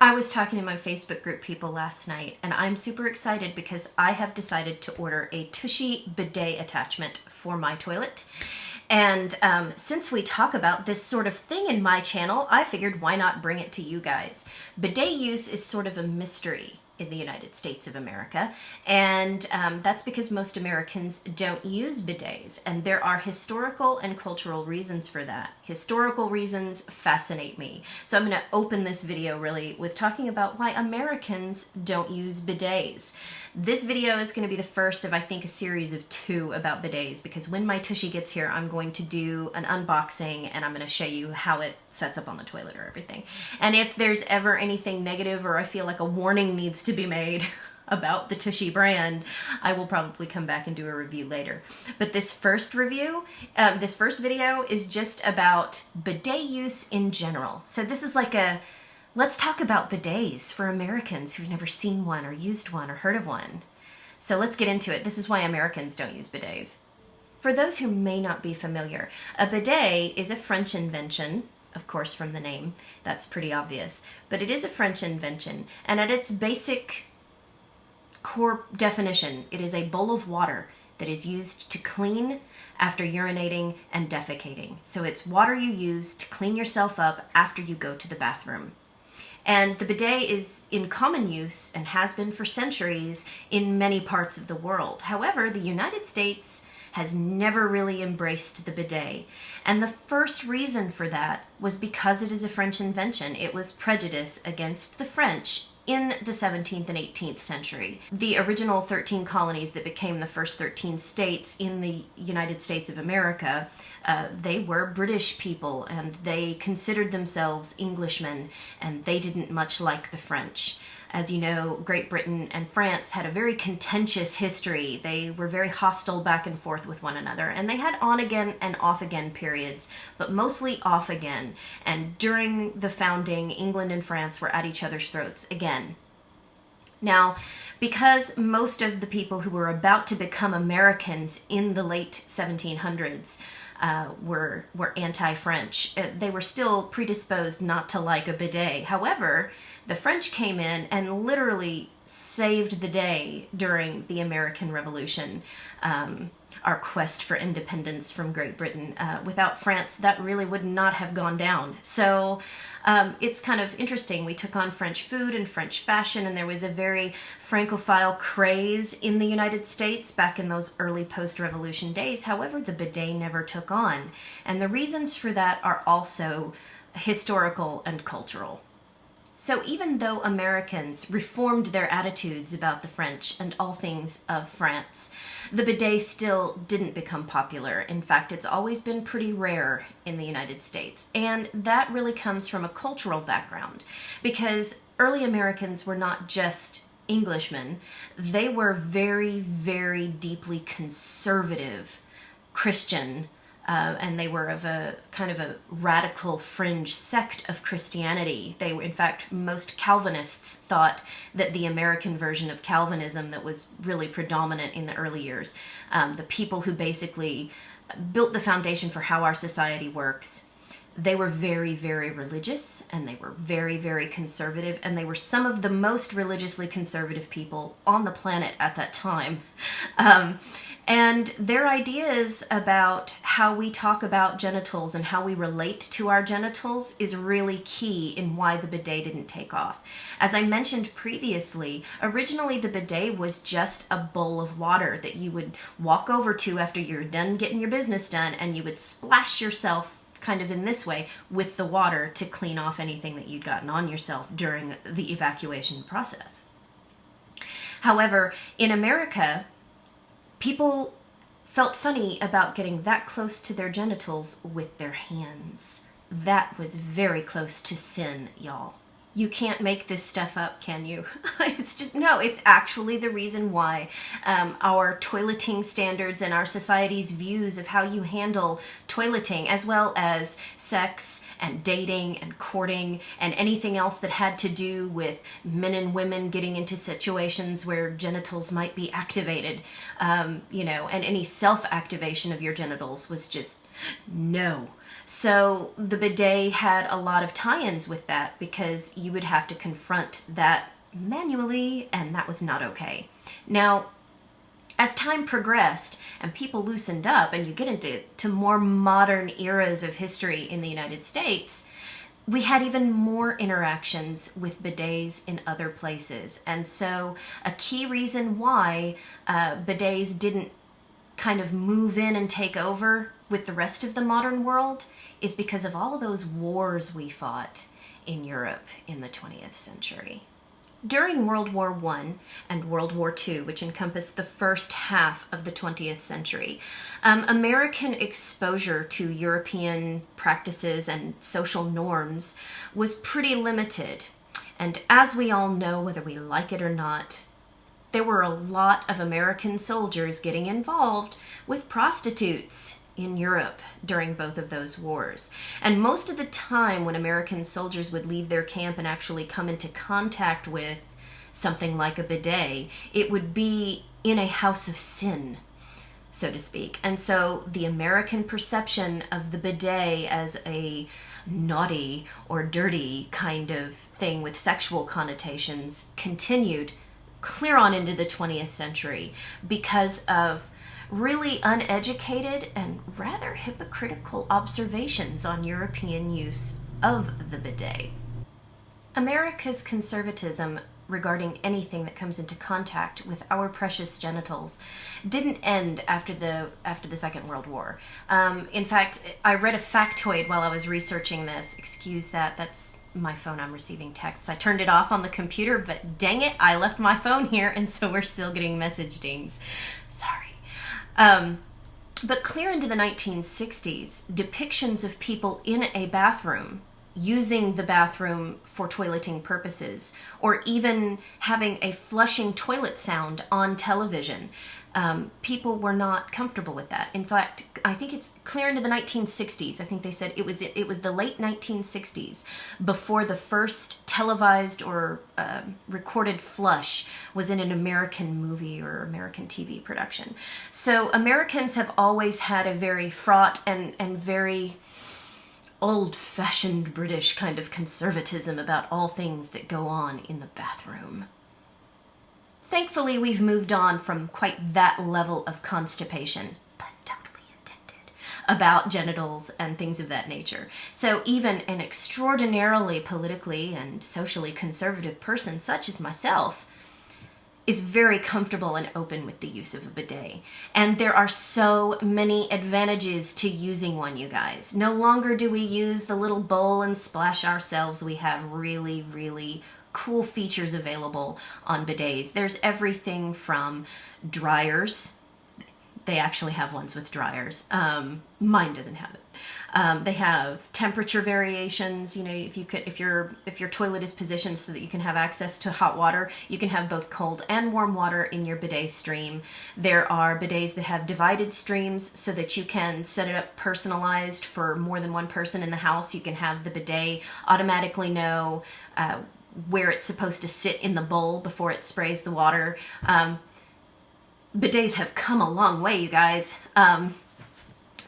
I was talking to my Facebook group people last night, and I'm super excited because I have decided to order a Tushy bidet attachment for my toilet. And since we talk about this sort of thing in my channel, I figured why not bring it to you guys. Bidet use is sort of a mystery in the United States of America, and that's because most Americans don't use bidets, and there are historical and cultural reasons for that. Historical reasons fascinate me, so I'm going to open this video really with talking about why Americans don't use bidets. This video is going to be the first of, I think, a series of 2 about bidets, because when my Tushy gets here, I'm going to do an unboxing and I'm going to show you how it sets up on the toilet or everything. And if there's ever anything negative or I feel like a warning needs to be made about the Tushy brand, I will probably come back and do a review later. But this first video is just about bidet use in general. So this is like a let's talk about bidets for Americans who've never seen one or used one or heard of one. So let's get into it. This is why Americans don't use bidets. For those who may not be familiar, a bidet is a French invention, of course from the name, that's pretty obvious, but it is a French invention, and at its basic core definition, it is a bowl of water that is used to clean after urinating and defecating. So it's water you use to clean yourself up after you go to the bathroom. And the bidet is in common use and has been for centuries in many parts of the world. However, the United States has never really embraced the bidet. And the first reason for that was because it is a French invention. It was prejudice against the French in the 17th and 18th century. The original 13 colonies that became the first 13 states in the United States of America, they were British people and they considered themselves Englishmen, and they didn't much like the French. As you know, Great Britain and France had a very contentious history. They were very hostile back and forth with one another, and they had on-again and off-again periods, but mostly off-again. And during the founding, England and France were at each other's throats again. Now, because most of the people who were about to become Americans in the late 1700s were anti-French, they were still predisposed not to like a bidet. However, the French came in and literally saved the day during the American Revolution, our quest for independence from Great Britain. Without France, that really would not have gone down. So it's kind of interesting. We took on French food and French fashion, and there was a very Francophile craze in the United States back in those early post-revolution days. However, the bidet never took on. And the reasons for that are also historical and cultural. So even though Americans reformed their attitudes about the French and all things of France, the bidet still didn't become popular. In fact, it's always been pretty rare in the United States. And that really comes from a cultural background, because early Americans were not just Englishmen. They were very, very deeply conservative Christian, and they were of a kind of a radical fringe sect of Christianity. They were, in fact, most Calvinists thought that the American version of Calvinism that was really predominant in the early years, the people who basically built the foundation for how our society works, they were very, very religious, and they were very, very conservative, and they were some of the most religiously conservative people on the planet at that time. And their ideas about how we talk about genitals and how we relate to our genitals is really key in why the bidet didn't take off. As I mentioned previously, originally the bidet was just a bowl of water that you would walk over to after you're done getting your business done, and you would splash yourself kind of in this way with the water to clean off anything that you'd gotten on yourself during the evacuation process. However, in America, people felt funny about getting that close to their genitals with their hands. That was very close to sin, y'all. You can't make this stuff up, can you? It's just, no, it's actually the reason why our toileting standards and our society's views of how you handle toileting, as well as sex and dating and courting and anything else that had to do with men and women getting into situations where genitals might be activated, and any self-activation of your genitals was just no. So the bidet had a lot of tie-ins with that because you would have to confront that manually, and that was not okay. Now, as time progressed and people loosened up and you get into more modern eras of history in the United States, we had even more interactions with bidets in other places. And so a key reason why bidets didn't kind of move in and take over with the rest of the modern world is because of all of those wars we fought in Europe in the 20th century. During World War I and World War II, which encompassed the first half of the 20th century, American exposure to European practices and social norms was pretty limited. And as we all know, whether we like it or not, there were a lot of American soldiers getting involved with prostitutes in Europe during both of those wars. And most of the time when American soldiers would leave their camp and actually come into contact with something like a bidet, it would be in a house of sin, so to speak. And so the American perception of the bidet as a naughty or dirty kind of thing with sexual connotations continued clear on into the 20th century because of really uneducated and rather hypocritical observations on European use of the bidet. America's conservatism regarding anything that comes into contact with our precious genitals didn't end after the Second World War. In fact, I read a factoid while I was researching this. Excuse that, that's my phone. I'm receiving texts. I turned it off on the computer, but dang it, I left my phone here, and so we're still getting message dings. Sorry. But clear into the 1960s, depictions of people in a bathroom using the bathroom for toileting purposes, or even having a flushing toilet sound on television. People were not comfortable with that. In fact, I think it's clear into the 1960s. I think they said it was the late 1960s before the first televised or recorded flush was in an American movie or American TV production. So Americans have always had a very fraught and very old-fashioned British kind of conservatism about all things that go on in the bathroom. Thankfully, we've moved on from quite that level of constipation, but totally intended, about genitals and things of that nature. So even an extraordinarily politically and socially conservative person such as myself is very comfortable and open with the use of a bidet. And there are so many advantages to using one, you guys. No longer do we use the little bowl and splash ourselves. We have really, really cool features available on bidets. There's everything from dryers. They actually have ones with dryers. Mine doesn't have it. They have temperature variations. You know, if your toilet is positioned so that you can have access to hot water, you can have both cold and warm water in your bidet stream. There are bidets that have divided streams so that you can set it up personalized for more than one person in the house. You can have the bidet automatically know where it's supposed to sit in the bowl before it sprays the water. Bidets have come a long way, you guys.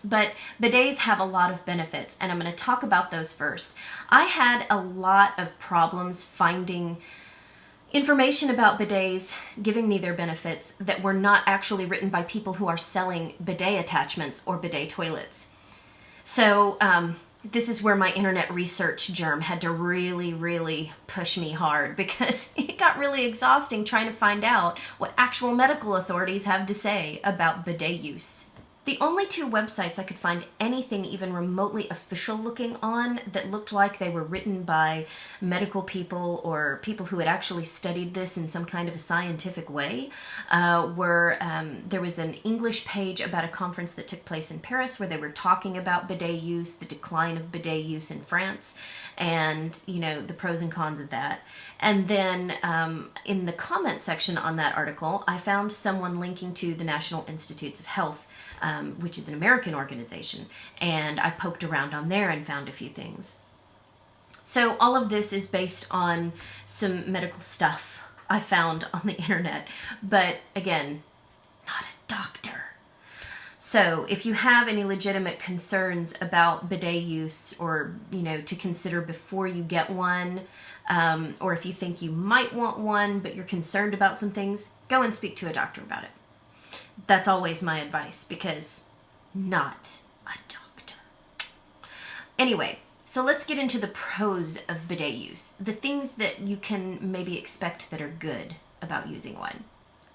But bidets have a lot of benefits, and I'm going to talk about those first. I had a lot of problems finding information about bidets giving me their benefits that were not actually written by people who are selling bidet attachments or bidet toilets. So this is where my internet research germ had to really, really push me hard, because it got really exhausting trying to find out what actual medical authorities have to say about bidet use. The only two websites I could find anything even remotely official looking on that looked like they were written by medical people or people who had actually studied this in some kind of a scientific way were, there was an English page about a conference that took place in Paris where they were talking about bidet use, the decline of bidet use in France, and, you know, the pros and cons of that. And then in the comment section on that article, I found someone linking to the National Institutes of Health, which is an American organization, and I poked around on there and found a few things. So all of this is based on some medical stuff I found on the internet, but again, not a doctor. So if you have any legitimate concerns about bidet use, or, to consider before you get one, or if you think you might want one, but you're concerned about some things, go and speak to a doctor about it. That's always my advice, because not a doctor. Anyway, so let's get into the pros of bidet use. The things that you can maybe expect that are good about using one.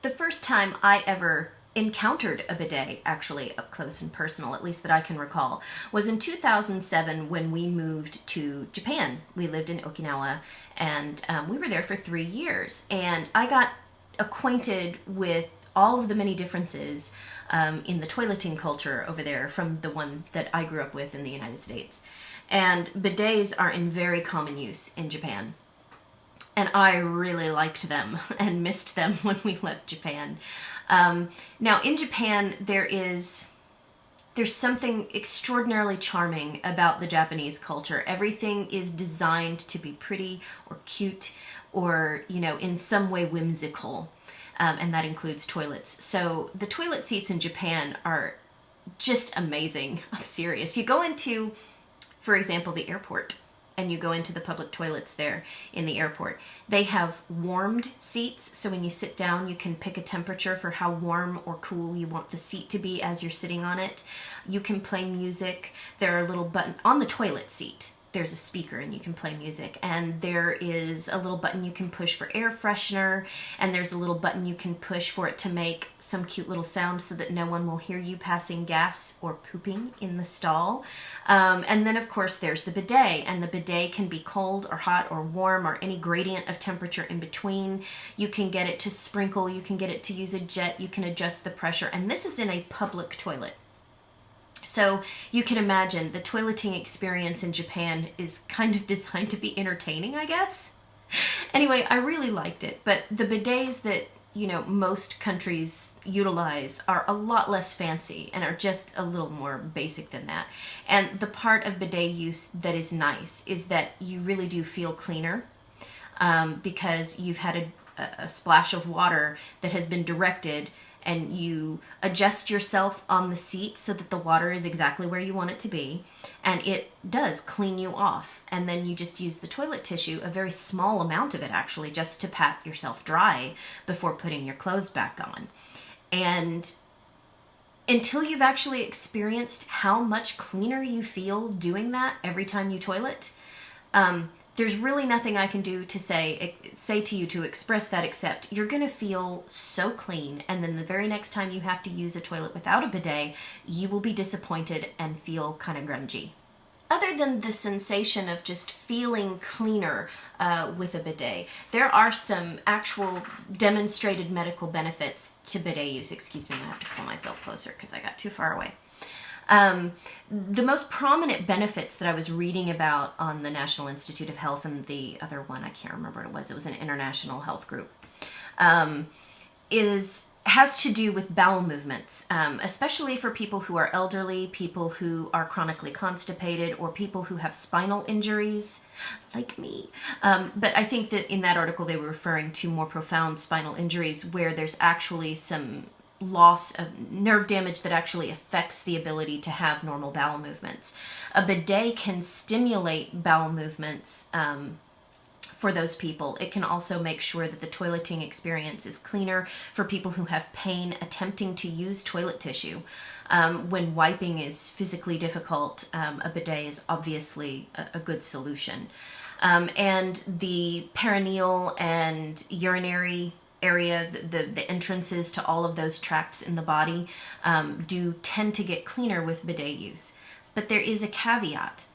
The first time I ever encountered a bidet, actually up close and personal, at least that I can recall, was in 2007 when we moved to Japan. We lived in Okinawa, and we were there for 3 years. And I got acquainted with all of the many differences in the toileting culture over there from the one that I grew up with in the United States. And bidets are in very common use in Japan. And I really liked them and missed them when we left Japan. Now in Japan, there's something extraordinarily charming about the Japanese culture. Everything is designed to be pretty or cute or, in some way whimsical. And that includes toilets. So the toilet seats in Japan are just amazing. I'm serious. You go into, for example, the airport, and you go into the public toilets there in the airport. They have warmed seats, so when you sit down, you can pick a temperature for how warm or cool you want the seat to be as you're sitting on it. You can play music. There are little buttons on the toilet seat. There's a speaker and you can play music, and there is a little button you can push for air freshener, and there's a little button you can push for it to make some cute little sound so that no one will hear you passing gas or pooping in the stall. And then of course there's the bidet, and the bidet can be cold or hot or warm or any gradient of temperature in between. You can get it to sprinkle, you can get it to use a jet, you can adjust the pressure, and this is in a public toilet. So you can imagine the toileting experience in Japan is kind of designed to be entertaining, I guess. Anyway, I really liked it, but the bidets that, most countries utilize are a lot less fancy and are just a little more basic than that. And the part of bidet use that is nice is that you really do feel cleaner because you've had a splash of water that has been directed, and you adjust yourself on the seat so that the water is exactly where you want it to be, and it does clean you off. And then you just use the toilet tissue, a very small amount of it actually, just to pat yourself dry before putting your clothes back on. And until you've actually experienced how much cleaner you feel doing that every time you toilet, there's really nothing I can do to say to you to express that, except you're going to feel so clean, and then the very next time you have to use a toilet without a bidet, you will be disappointed and feel kind of grungy. Other than the sensation of just feeling cleaner with a bidet, there are some actual demonstrated medical benefits to bidet use. Excuse me, I have to pull myself closer because I got too far away. The most prominent benefits that I was reading about on the National Institute of Health, and the other one, I can't remember what it was an international health group, has to do with bowel movements, especially for people who are elderly, people who are chronically constipated, or people who have spinal injuries, like me. But I think that in that article they were referring to more profound spinal injuries where there's actually some loss of nerve damage that actually affects the ability to have normal bowel movements. A bidet can stimulate bowel movements for those people. It can also make sure that the toileting experience is cleaner for people who have pain attempting to use toilet tissue. When wiping is physically difficult, a bidet is obviously a good solution. And the perineal and urinary area, the entrances to all of those tracts in the body do tend to get cleaner with bidet use. But there is a caveat.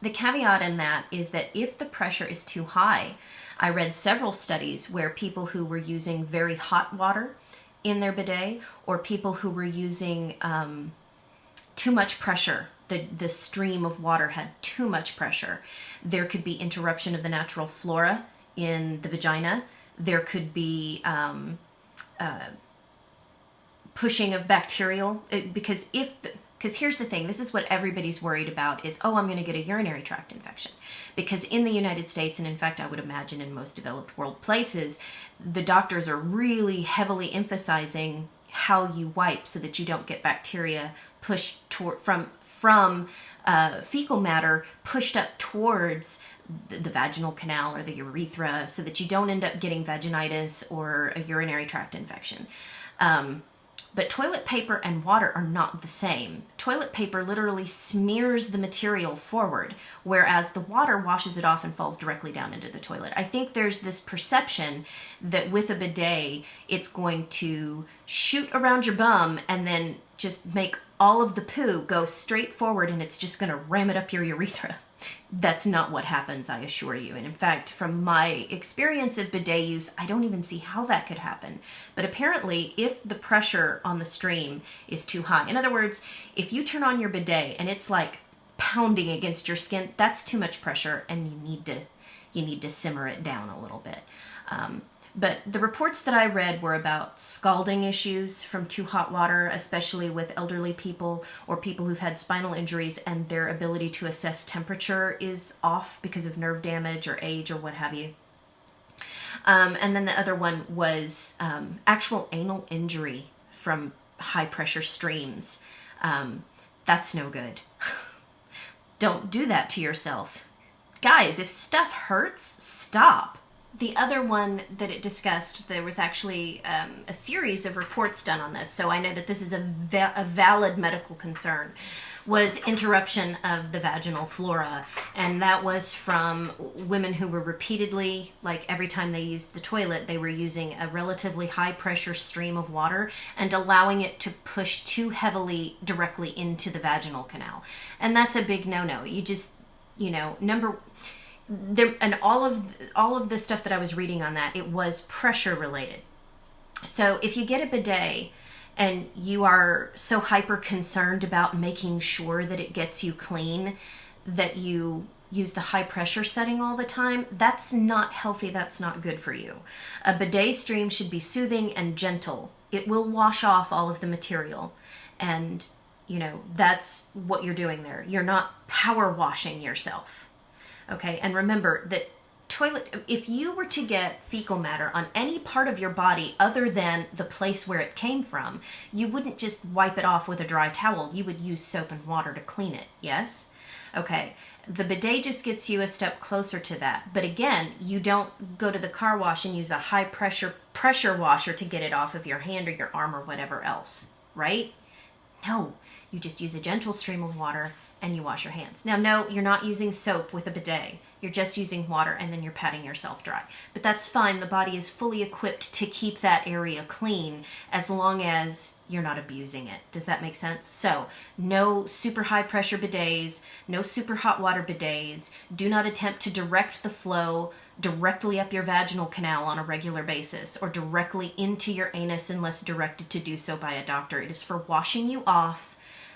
The caveat in that is that if the pressure is too high, I read several studies where people who were using very hot water in their bidet, or people who were using too much pressure, the stream of water had too much pressure, there could be interruption of the natural flora in the vagina. There could be pushing of bacterial, because here's the thing, this is what everybody's worried about is, I'm going to get a urinary tract infection. Because in the United States, and in fact I would imagine in most developed world places, the doctors are really heavily emphasizing how you wipe so that you don't get bacteria pushed toward from fecal matter pushed up towards the vaginal canal or the urethra, so that you don't end up getting vaginitis or a urinary tract infection. But toilet paper and water are not the same. Toilet paper literally smears the material forward, whereas the water washes it off and falls directly down into the toilet. I think there's this perception that with a bidet, it's going to shoot around your bum and then just make all of the poo go straight forward, and it's just going to ram it up your urethra. That's not what happens, I assure you. And in fact, from my experience of bidet use, I don't even see how that could happen. But apparently, if the pressure on the stream is too high, in other words, if you turn on your bidet and it's like pounding against your skin, that's too much pressure, and you need to simmer it down a little bit. But the reports that I read were about scalding issues from too hot water, especially with elderly people or people who've had spinal injuries and their ability to assess temperature is off because of nerve damage or age or what have you. And then the other one was actual anal injury from high pressure streams. That's no good. Don't do that to yourself. Guys, if stuff hurts, stop. The other one that it discussed, there was actually a series of reports done on this, so I know that this is a valid medical concern, was interruption of the vaginal flora. And that was from women who were repeatedly, like every time they used the toilet, they were using a relatively high pressure stream of water and allowing it to push too heavily directly into the vaginal canal. And that's a big no-no. You just, there, and all of the stuff that I was reading on that, it was pressure related. So if you get a bidet and you are so hyper concerned about making sure that it gets you clean that you use the high pressure setting all the time, that's not healthy. That's not good for you. A bidet stream should be soothing and gentle. It will wash off all of the material, and that's what you're doing there. You're not power washing yourself. Okay, and remember that if you were to get fecal matter on any part of your body other than the place where it came from, you wouldn't just wipe it off with a dry towel. You would use soap and water to clean it, yes? Okay, the bidet just gets you a step closer to that. But again, you don't go to the car wash and use a high pressure washer to get it off of your hand or your arm or whatever else, right? No, you just use a gentle stream of water and you wash your hands. Now, no, you're not using soap with a bidet. You're just using water and then you're patting yourself dry. But that's fine. The body is fully equipped to keep that area clean as long as you're not abusing it. Does that make sense? So, no super high pressure bidets, no super hot water bidets. Do not attempt to direct the flow directly up your vaginal canal on a regular basis or directly into your anus unless directed to do so by a doctor. It is for washing you off,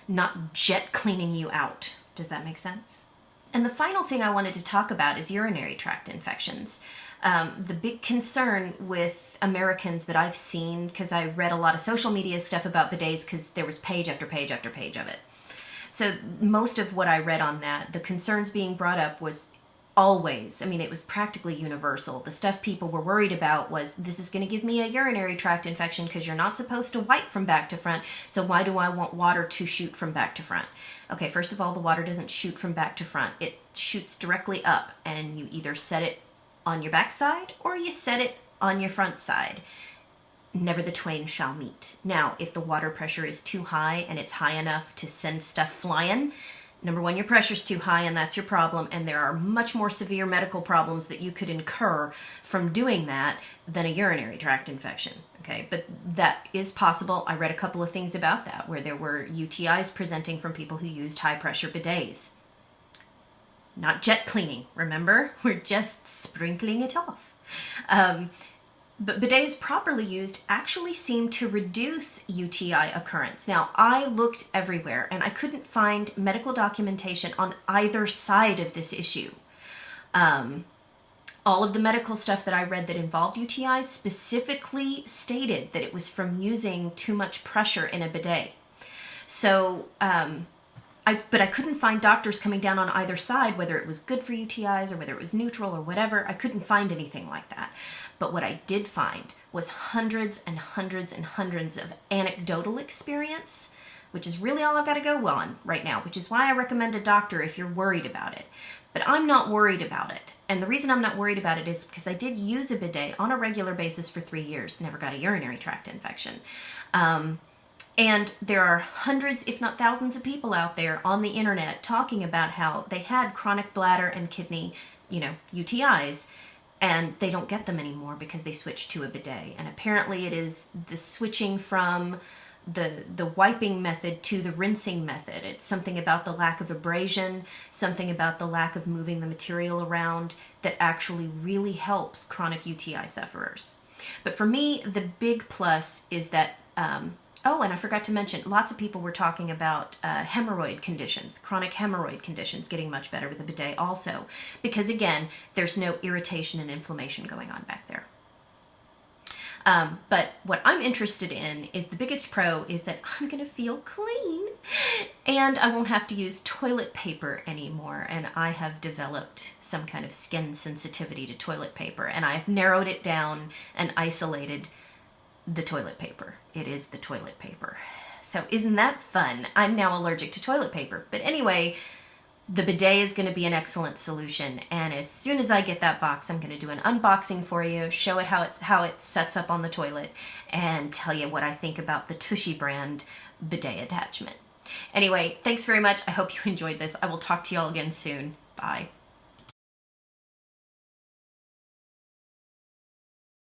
not jet cleaning you out. Does that make sense? And the final thing I wanted to talk about is urinary tract infections. The big concern with Americans that I've seen, because I read a lot of social media stuff about bidets because there was page after page after page of it. So most of what I read on that, the concerns being brought up was always, it was practically universal. The stuff people were worried about was, this is going to give me a urinary tract infection because you're not supposed to wipe from back to front, so why do I want water to shoot from back to front? Okay, first of all, the water doesn't shoot from back to front. It shoots directly up, and you either set it on your back side or you set it on your front side. Never the twain shall meet. Now, if the water pressure is too high and it's high enough to send stuff flying, number one, your pressure's too high and that's your problem, and there are much more severe medical problems that you could incur from doing that than a urinary tract infection. Okay, but that is possible. I read a couple of things about that where there were UTIs presenting from people who used high pressure bidets. Not jet cleaning, remember? We're just sprinkling it off. But bidets properly used actually seem to reduce UTI occurrence. Now, I looked everywhere and I couldn't find medical documentation on either side of this issue. All of the medical stuff that I read that involved UTIs specifically stated that it was from using too much pressure in a bidet. So, but I couldn't find doctors coming down on either side, whether it was good for UTIs or whether it was neutral or whatever. I couldn't find anything like that. But what I did find was hundreds and hundreds and hundreds of anecdotal experience, which is really all I've got to go on right now, which is why I recommend a doctor if you're worried about it. But I'm not worried about it. And the reason I'm not worried about it is because I did use a bidet on a regular basis for 3 years, never got a urinary tract infection. And there are hundreds, if not thousands of people out there on the internet talking about how they had chronic bladder and kidney, UTIs, and they don't get them anymore because they switched to a bidet. And apparently it is the switching from the wiping method to the rinsing method. It's something about the lack of abrasion, something about the lack of moving the material around that actually really helps chronic UTI sufferers. But for me, the big plus is that, oh, and I forgot to mention, lots of people were talking about hemorrhoid conditions, chronic hemorrhoid conditions getting much better with a bidet also, because again, there's no irritation and inflammation going on back there. But what I'm interested in is the biggest pro is that I'm going to feel clean and I won't have to use toilet paper anymore. And I have developed some kind of skin sensitivity to toilet paper, and I've narrowed it down and isolated the toilet paper. It is the toilet paper. So isn't that fun? I'm now allergic to toilet paper. But anyway, the bidet is going to be an excellent solution, and as soon as I get that box, I'm going to do an unboxing for you, show it how it sets up on the toilet, and tell you what I think about the Tushy brand bidet attachment. Anyway, thanks very much. I hope you enjoyed this. I will talk to you all again soon. Bye.